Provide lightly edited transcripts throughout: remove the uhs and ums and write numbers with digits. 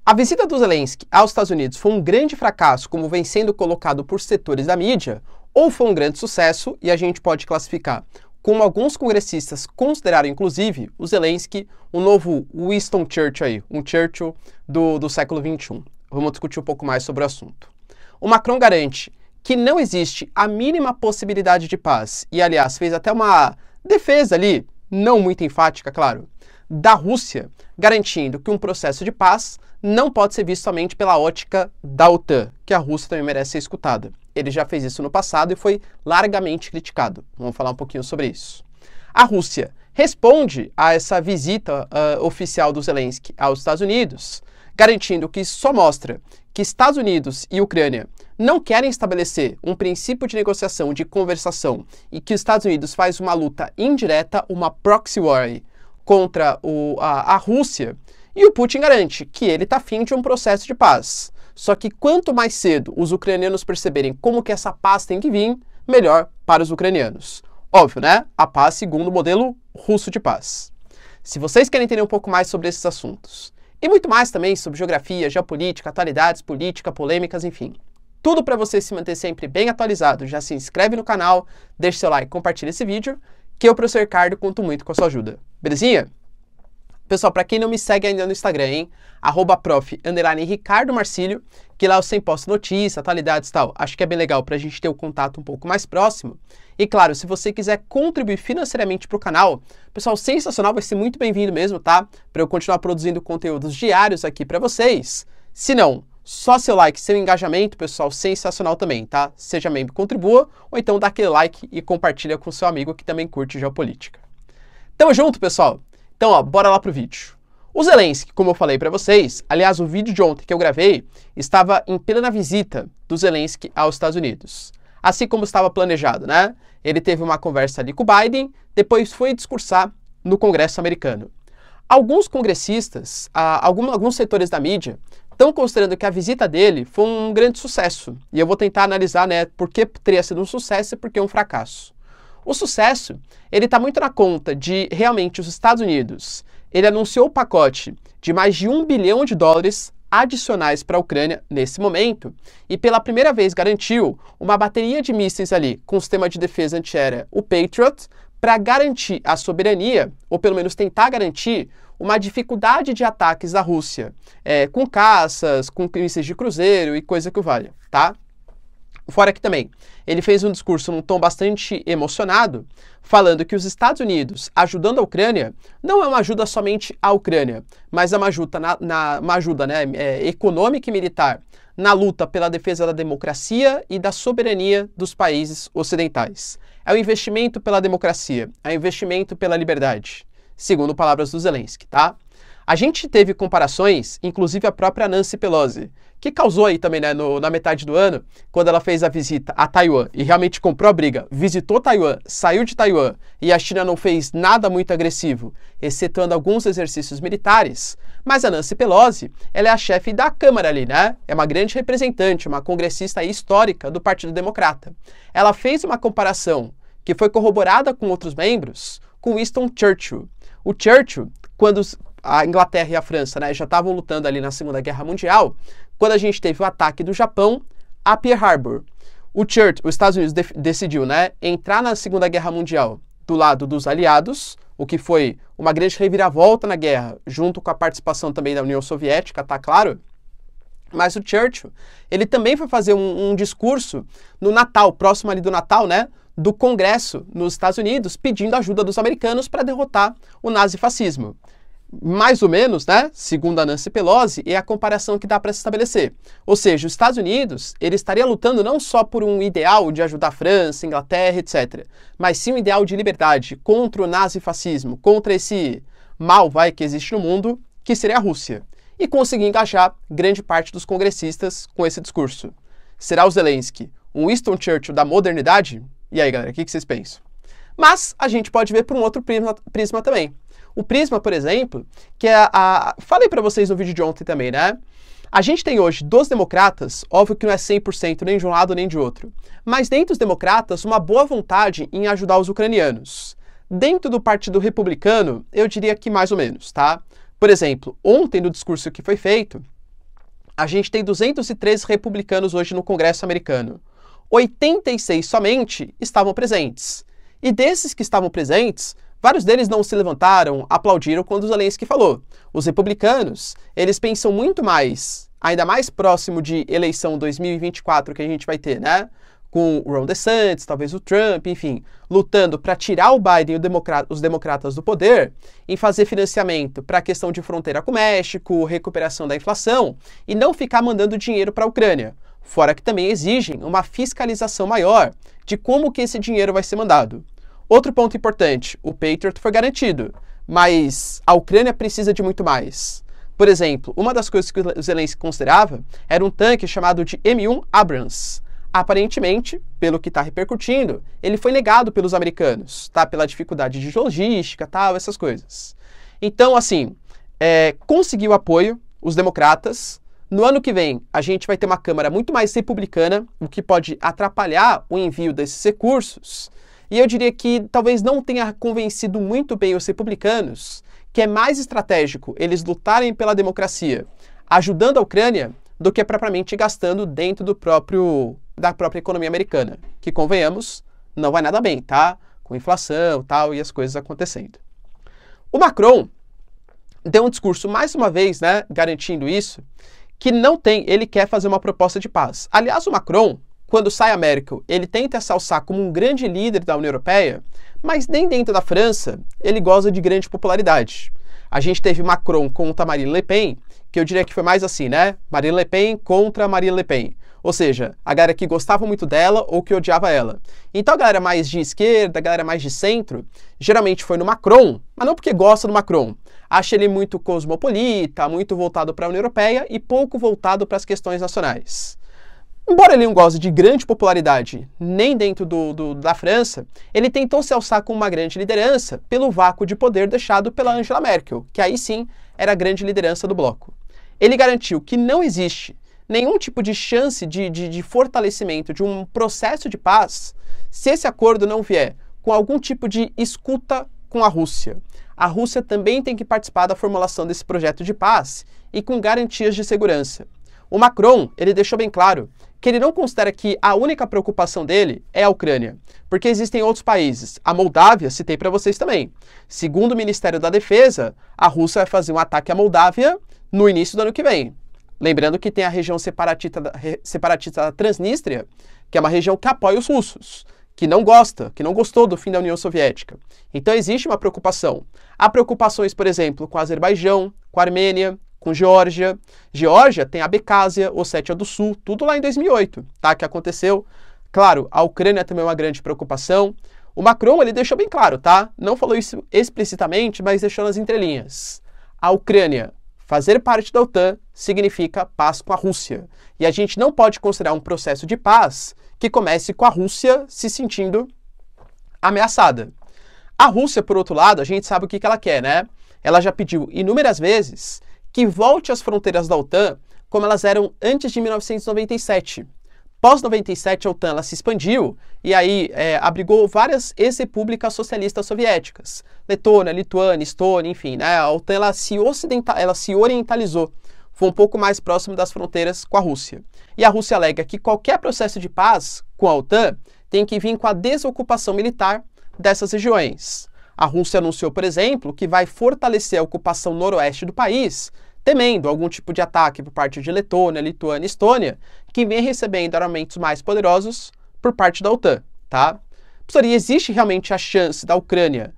A visita do Zelensky aos Estados Unidos foi um grande fracasso, como vem sendo colocado por setores da mídia, ou foi um grande sucesso, e a gente pode classificar como alguns congressistas consideraram, inclusive, o Zelensky um novo Winston Churchill aí, um Churchill do século XXI. Vamos discutir um pouco mais sobre o assunto. O Macron garante que não existe a mínima possibilidade de paz, e aliás fez até uma defesa ali, não muito enfática, claro, da Rússia, garantindo que um processo de paz não pode ser visto somente pela ótica da OTAN, que a Rússia também merece ser escutada. Ele já fez isso no passado e foi largamente criticado. Vamos falar um pouquinho sobre isso. A Rússia responde a essa visita oficial do Zelensky aos Estados Unidos, garantindo que isso só mostra que Estados Unidos e Ucrânia não querem estabelecer um princípio de negociação, de conversação, e que os Estados Unidos faz uma luta indireta, uma proxy war contra a Rússia, e o Putin garante que ele está afim de um processo de paz. Só que quanto mais cedo os ucranianos perceberem como que essa paz tem que vir, melhor para os ucranianos. Óbvio, né? A paz segundo o modelo russo de paz. Se vocês querem entender um pouco mais sobre esses assuntos, e muito mais também sobre geografia, geopolítica, atualidades, política, polêmicas, enfim, tudo para você se manter sempre bem atualizado, já se inscreve no canal, deixa seu like, compartilha esse vídeo, que eu, professor Ricardo, conto muito com a sua ajuda. Belezinha? Pessoal, para quem não me segue ainda no Instagram, hein? @prof_Ricardo Marcílio, que lá eu sempre posto notícias, atualidades e tal. Acho que é bem legal para a gente ter o contato um pouco mais próximo. E claro, se você quiser contribuir financeiramente para o canal, pessoal, sensacional, vai ser muito bem-vindo mesmo, tá? Para eu continuar produzindo conteúdos diários aqui para vocês. Se não, só seu like, seu engajamento, pessoal, sensacional também, tá? Seja membro, contribua, ou então dá aquele like e compartilha com seu amigo que também curte geopolítica. Tamo junto, pessoal! Então, ó, bora lá pro vídeo. O Zelensky, como eu falei para vocês, aliás, o vídeo de ontem que eu gravei estava em plena visita do Zelensky aos Estados Unidos. Assim como estava planejado, né? Ele teve uma conversa ali com o Biden, depois foi discursar no Congresso americano. Alguns congressistas, alguns setores da mídia, estão considerando que a visita dele foi um grande sucesso. E eu vou tentar analisar, né, por que teria sido um sucesso e por que um fracasso. O sucesso, ele está muito na conta de, realmente, os Estados Unidos. Ele anunciou o pacote de mais de $1 bilhão adicionais para a Ucrânia nesse momento e pela primeira vez garantiu uma bateria de mísseis ali com o sistema de defesa antiaérea, o Patriot, para garantir a soberania, ou pelo menos tentar garantir, uma dificuldade de ataques da Rússia, com caças, com mísseis de cruzeiro e coisa que o valha, tá? Fora que também, ele fez um discurso num tom bastante emocionado, falando que os Estados Unidos, ajudando a Ucrânia, não é uma ajuda somente à Ucrânia, mas é uma ajuda, econômica e militar na luta pela defesa da democracia e da soberania dos países ocidentais. É um investimento pela democracia, é um investimento pela liberdade, segundo palavras do Zelensky, tá? A gente teve comparações, inclusive a própria Nancy Pelosi, que causou aí também, né, na metade do ano, quando ela fez a visita a Taiwan e realmente comprou a briga, visitou Taiwan, saiu de Taiwan e a China não fez nada muito agressivo, excetuando alguns exercícios militares. Mas a Nancy Pelosi, ela é a chefe da Câmara ali, né? É uma grande representante, uma congressista aí histórica do Partido Democrata. Ela fez uma comparação que foi corroborada com outros membros com Winston Churchill. O Churchill, quando a Inglaterra e a França, né, já estavam lutando ali na Segunda Guerra Mundial, quando a gente teve o ataque do Japão a Pearl Harbor. Os Estados Unidos decidiu, né, entrar na Segunda Guerra Mundial do lado dos aliados, o que foi uma grande reviravolta na guerra, junto com a participação também da União Soviética, tá claro? Mas o Churchill, ele também foi fazer um discurso no Natal, próximo ali do Natal, né, do Congresso nos Estados Unidos, pedindo ajuda dos americanos para derrotar o nazifascismo. Mais ou menos, né, segundo a Nancy Pelosi, é a comparação que dá para se estabelecer. Ou seja, os Estados Unidos, ele estaria lutando não só por um ideal de ajudar a França, Inglaterra, etc., mas sim um ideal de liberdade contra o nazifascismo, contra esse mal, que existe no mundo, que seria a Rússia. E conseguir engajar grande parte dos congressistas com esse discurso. Será o Zelensky um Winston Churchill da modernidade? E aí, galera, o que vocês pensam? Mas a gente pode ver por um outro prisma também. O prisma, por exemplo, que é falei para vocês no vídeo de ontem também, né? A gente tem hoje dos democratas, óbvio que não é 100% nem de um lado nem de outro, mas dentro dos democratas uma boa vontade em ajudar os ucranianos. Dentro do Partido Republicano, eu diria que mais ou menos, tá? Por exemplo, ontem no discurso que foi feito, a gente tem 213 republicanos hoje no Congresso americano. 86 somente estavam presentes. E desses que estavam presentes, vários deles não se levantaram, aplaudiram quando o Zelensky falou. Os republicanos, eles pensam muito mais, ainda mais próximo de eleição 2024 que a gente vai ter, né? Com o Ron DeSantis, talvez o Trump, enfim, lutando para tirar o Biden e os democratas do poder, em fazer financiamento para a questão de fronteira com o México, recuperação da inflação, e não ficar mandando dinheiro para a Ucrânia. Fora que também exigem uma fiscalização maior de como que esse dinheiro vai ser mandado. Outro ponto importante, o Patriot foi garantido, mas a Ucrânia precisa de muito mais. Por exemplo, uma das coisas que o Zelensky considerava era um tanque chamado de M1 Abrams. Aparentemente, pelo que está repercutindo, ele foi negado pelos americanos, tá? Pela dificuldade de logística, tal, essas coisas. Então, assim, conseguiu apoio, os democratas. No ano que vem, a gente vai ter uma Câmara muito mais republicana, o que pode atrapalhar o envio desses recursos. E eu diria que talvez não tenha convencido muito bem os republicanos que é mais estratégico eles lutarem pela democracia, ajudando a Ucrânia, do que propriamente gastando dentro da própria economia americana, que, convenhamos, não vai nada bem, tá? Com inflação, tal, e as coisas acontecendo. O Macron deu um discurso, mais uma vez, né, garantindo isso, que ele quer fazer uma proposta de paz. Aliás, o Macron, quando sai a Merkel, ele tenta se alçar como um grande líder da União Europeia, mas nem dentro da França ele goza de grande popularidade. A gente teve Macron contra Marine Le Pen, que eu diria que foi mais assim, né? Marine Le Pen contra Marine Le Pen. Ou seja, a galera que gostava muito dela ou que odiava ela. Então a galera mais de esquerda, a galera mais de centro, geralmente foi no Macron, mas não porque gosta do Macron. Acha ele muito cosmopolita, muito voltado para a União Europeia e pouco voltado para as questões nacionais. Embora ele não goze de grande popularidade nem dentro da França, ele tentou se alçar com uma grande liderança pelo vácuo de poder deixado pela Angela Merkel, que aí sim era a grande liderança do bloco. Ele garantiu que não existe nenhum tipo de chance de fortalecimento de um processo de paz se esse acordo não vier com algum tipo de escuta com a Rússia. A Rússia também tem que participar da formulação desse projeto de paz e com garantias de segurança. O Macron, ele deixou bem claro que ele não considera que a única preocupação dele é a Ucrânia, porque existem outros países. A Moldávia, citei para vocês também. Segundo o Ministério da Defesa, a Rússia vai fazer um ataque à Moldávia no início do ano que vem. Lembrando que tem a região separatista da Transnistria, que é uma região que apoia os russos, que não gostou do fim da União Soviética. Então existe uma preocupação. Há preocupações, por exemplo, com o Azerbaijão, com a Armênia, com Geórgia. Geórgia tem a Abcásia, Ossétia do Sul, tudo lá em 2008, tá? Que aconteceu. Claro, a Ucrânia também é uma grande preocupação. O Macron, ele deixou bem claro, tá? Não falou isso explicitamente, mas deixou nas entrelinhas. A Ucrânia fazer parte da OTAN significa paz com a Rússia. E a gente não pode considerar um processo de paz que comece com a Rússia se sentindo ameaçada. A Rússia, por outro lado, a gente sabe o que ela quer, né? Ela já pediu inúmeras vezes que volte às fronteiras da OTAN como elas eram antes de 1997. Pós-97, a OTAN ela se expandiu e aí abrigou várias ex-repúblicas socialistas soviéticas. Letônia, Lituânia, Estônia, enfim, né? A OTAN ela se orientalizou. Foi um pouco mais próximo das fronteiras com a Rússia. E a Rússia alega que qualquer processo de paz com a OTAN tem que vir com a desocupação militar dessas regiões. A Rússia anunciou, por exemplo, que vai fortalecer a ocupação noroeste do país, temendo algum tipo de ataque por parte de Letônia, Lituânia e Estônia, que vem recebendo armamentos mais poderosos por parte da OTAN, tá? Professor, e existe realmente a chance da Ucrânia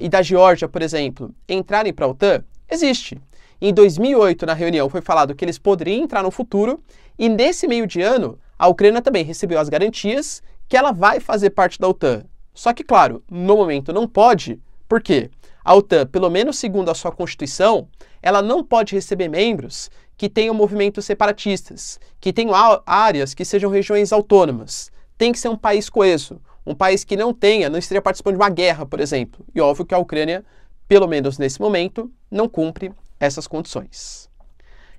e da Geórgia, por exemplo, entrarem para a OTAN? Existe. Em 2008, na reunião, foi falado que eles poderiam entrar no futuro, e nesse meio de ano, a Ucrânia também recebeu as garantias que ela vai fazer parte da OTAN. Só que, claro, no momento não pode, por quê? A OTAN, pelo menos segundo a sua Constituição, ela não pode receber membros que tenham movimentos separatistas, que tenham áreas que sejam regiões autônomas. Tem que ser um país coeso, um país que não esteja participando de uma guerra, por exemplo. E óbvio que a Ucrânia, pelo menos nesse momento, não cumpre essas condições.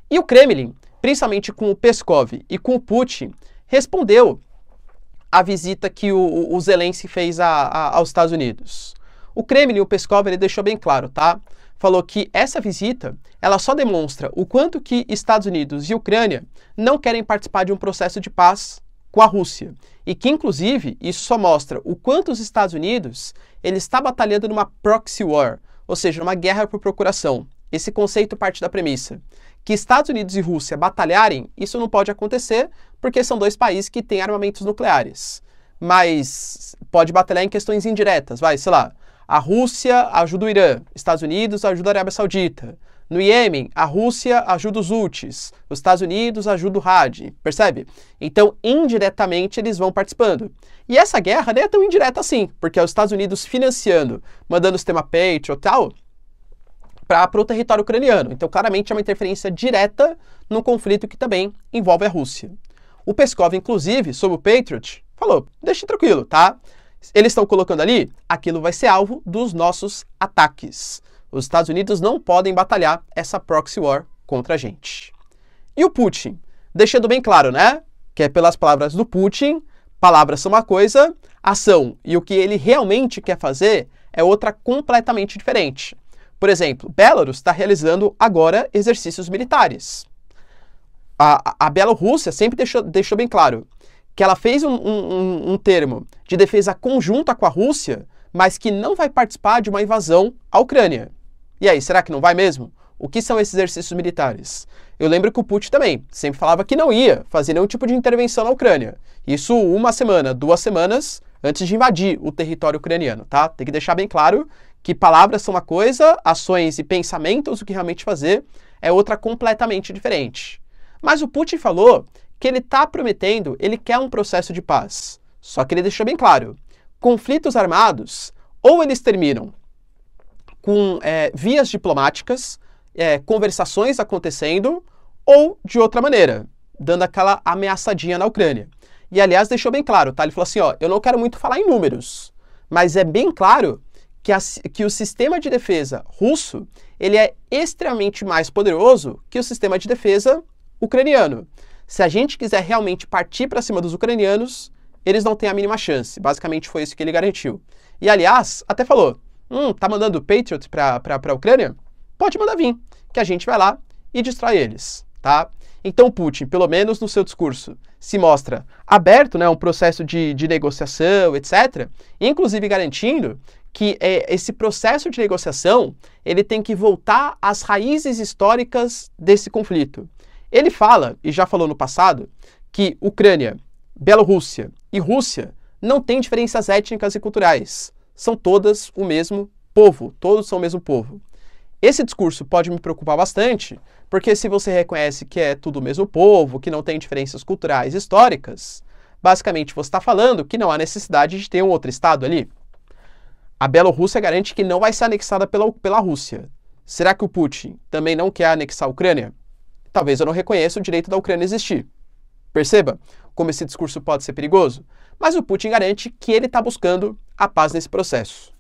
E o Kremlin, principalmente com o Peskov e com o Putin, respondeu à visita que o Zelensky fez aos Estados Unidos. O Kremlin e o Peskov, ele deixou bem claro, tá? falou que essa visita, ela só demonstra o quanto que Estados Unidos e Ucrânia não querem participar de um processo de paz com a Rússia. E que, inclusive, isso só mostra o quanto os Estados Unidos ele está batalhando numa proxy war, ou seja, numa guerra por procuração. Esse conceito parte da premissa que Estados Unidos e Rússia batalharem, isso não pode acontecer porque são dois países que têm armamentos nucleares. Mas pode batalhar em questões indiretas, sei lá, a Rússia ajuda o Irã, Estados Unidos ajuda a Arábia Saudita. No Iêmen, a Rússia ajuda os Houthis, os Estados Unidos ajuda o Hadi, percebe? Então, indiretamente, eles vão participando. E essa guerra nem é tão indireta assim, porque é os Estados Unidos financiando, mandando o sistema Patriot e tal, para o território ucraniano. Então, claramente, é uma interferência direta num conflito que também envolve a Rússia. O Peskov, inclusive, sobre o Patriot, falou, deixe tranquilo, tá? Eles estão colocando ali, aquilo vai ser alvo dos nossos ataques. Os Estados Unidos não podem batalhar essa proxy war contra a gente. E o Putin? Deixando bem claro, né? Que é pelas palavras do Putin, palavras são uma coisa, ação e o que ele realmente quer fazer é outra completamente diferente. Por exemplo, Belarus está realizando agora exercícios militares. A Bielorrússia sempre deixou bem claro que ela fez um termo de defesa conjunta com a Rússia, mas que não vai participar de uma invasão à Ucrânia. E aí, será que não vai mesmo? O que são esses exercícios militares? Eu lembro que o Putin também sempre falava que não ia fazer nenhum tipo de intervenção na Ucrânia. Isso 1 semana, 2 semanas antes de invadir o território ucraniano, tá? Tem que deixar bem claro que palavras são uma coisa, ações e pensamentos, o que realmente fazer, é outra completamente diferente. Mas o Putin falou que ele está prometendo, ele quer um processo de paz. Só que ele deixou bem claro, conflitos armados, ou eles terminam com vias diplomáticas, conversações acontecendo, ou de outra maneira, dando aquela ameaçadinha na Ucrânia. E, aliás, deixou bem claro, tá? Ele falou assim, ó, eu não quero muito falar em números, mas é bem claro que o sistema de defesa russo, ele é extremamente mais poderoso que o sistema de defesa ucraniano. Se a gente quiser realmente partir para cima dos ucranianos, eles não têm a mínima chance. Basicamente foi isso que ele garantiu. E, aliás, até falou, tá mandando Patriot para a Ucrânia? Pode mandar vir, que a gente vai lá e destrói eles, tá? Então, Putin, pelo menos no seu discurso, se mostra aberto, né, a um processo de negociação, etc., inclusive garantindo que esse processo de negociação ele tem que voltar às raízes históricas desse conflito. Ele fala, e já falou no passado, que Ucrânia, Bielorrússia e Rússia não têm diferenças étnicas e culturais. São todas o mesmo povo, todos são o mesmo povo. Esse discurso pode me preocupar bastante, porque se você reconhece que é tudo o mesmo povo, que não tem diferenças culturais e históricas, basicamente você está falando que não há necessidade de ter um outro estado ali. A Bielorrússia garante que não vai ser anexada pela Rússia. Será que o Putin também não quer anexar a Ucrânia? Talvez eu não reconheça o direito da Ucrânia existir. Perceba como esse discurso pode ser perigoso? Mas o Putin garante que ele está buscando a paz nesse processo.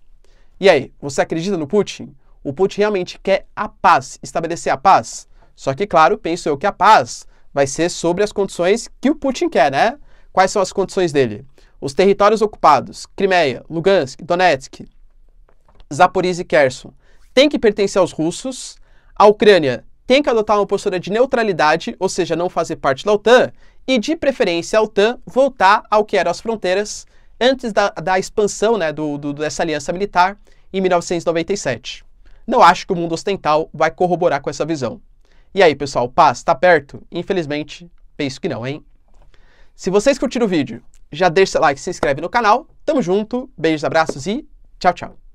E aí, você acredita no Putin? O Putin realmente quer a paz, estabelecer a paz? Só que, claro, penso eu que a paz vai ser sobre as condições que o Putin quer, né? Quais são as condições dele? Os territórios ocupados, Crimeia, Lugansk, Donetsk, Zaporizhia e Kherson, tem que pertencer aos russos, a Ucrânia tem que adotar uma postura de neutralidade, ou seja, não fazer parte da OTAN, e de preferência a OTAN voltar ao que eram as fronteiras antes da expansão, né, dessa aliança militar em 1997. Não acho que o mundo ocidental vai corroborar com essa visão. E aí, pessoal, paz está perto? Infelizmente, penso que não, hein? Se vocês curtiram o vídeo, já deixa seu like e se inscreve no canal. Tamo junto, beijos, abraços e tchau, tchau.